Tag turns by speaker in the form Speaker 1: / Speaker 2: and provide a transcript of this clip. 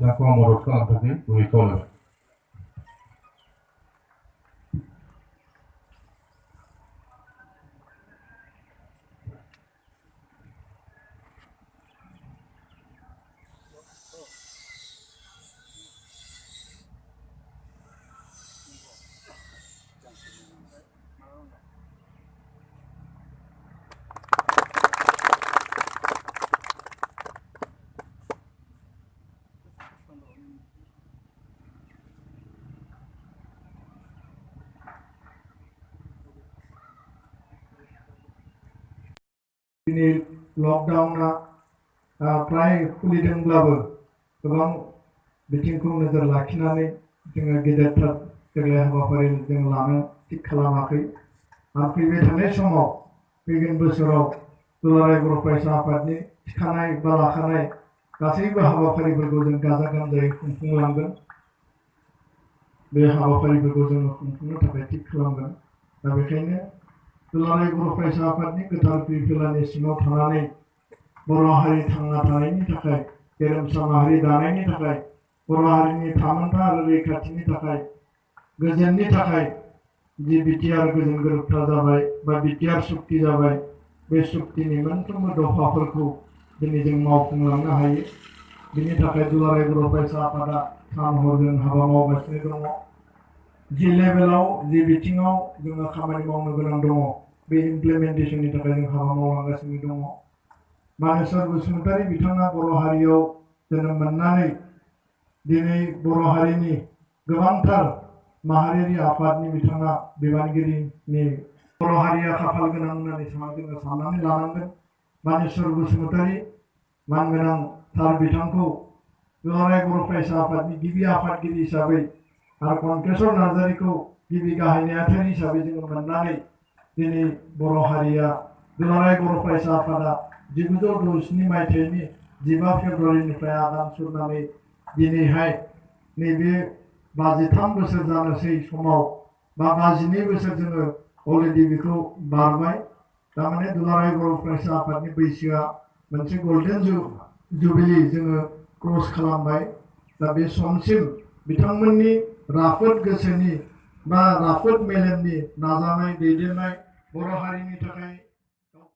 Speaker 1: बिथांखौ आं मदद खालामनो थाखाय गुरै खावलायबाय।
Speaker 2: दिनै लकडाउना फ्राय खुलिदोंब्लाबो गोबां बिथिंखौ नोजोर लाखिनानै जोङो गेदेरथार देग्लाय हाबाफारि जों लानो थिग खालामाखै आरो फैबाय थानाय समाव फैगोन बोसोराव दुलाराय बर' फरायसा आफादनि थिखानाय बा लाखानाय गासैबो हाबाफारिफोरखौ जों गाजा गोमजायै खुंफुंलांगोन। बे हाबाफारिफोरखौ जोङो खुंफुंनो थाखाय थिग खालामगोन। दा बेखायनो दुलाराय बर' फरायसा आफादनि गोथार फिरफिलानि सिङाव थानानै बर' हारि थांना थानायनि थाखाय गेरेमसा माहारि दानायनि थाखाय बर' हारिनि थामोन्था आरो रैखाथिनि थाखाय गोजोननि थाखाय जि बिटिआर गोजोन गोरोबथा जाबाय बा बिटिआर सुक्ति जाबाय बे सुक्तिनि मोनफ्रोमबो दफाफोरखौ दिनै जों मावफुंलांनो हायो। बिनि थाखाय दुलाराय बर' फरायसा आफादा सान हर जों हाबा मावगासिनो दङ। जि लेभेलाव जि बिथिङाव जोङो खामानि मावनो गोनां दङ बे इमप्लिमेन्टेसननि थाखाय जों हाबा मावलांगासिनो दङ। मानेस्वर बसुमतारी बिथाङा बर' हारियाव जोनोम मोननानै दिनै बर' हारिनि गोबांथार माहारियारि आफादनि बिथाङा बिबानगिरिनि बर' हारिया खाफाल गोनां होननानै जोङो साननानै लानांगोन। मानेस्वर बसुमतारी मानगोनां सार बिथांखौ दुलाराय बर' फरायसा आफादनि गिबि आफादगिरि हिसाबै आरो कनकेश्वर नार्जारीखौ गिबि गाहाय नेहाथारि हिसाबै जोङो मोननानै दिनै बर' हारिया दुलाराय बर' फरायसा आफादा 1967 मायथाइनि 15 फेब्रुवारिनिफ्राय आगान सुरनानै दिनैहाय नैबे 53 बोसोर जानोसै समाव बा 52 बोसोर जोङो अलरेडि बेखौ बारबाय। थारमाने दुलाराय बर' फरायसा आफादनि बैसोआ मोनसे गल्डेन जुबिली जोङो क्रस खालामबाय। दा बे समसिम बिथांमोननि राफोद गोसोनि बा राफोद मेलेमनि नाजानाय दैदेननाय बर' हारिनि थाखाय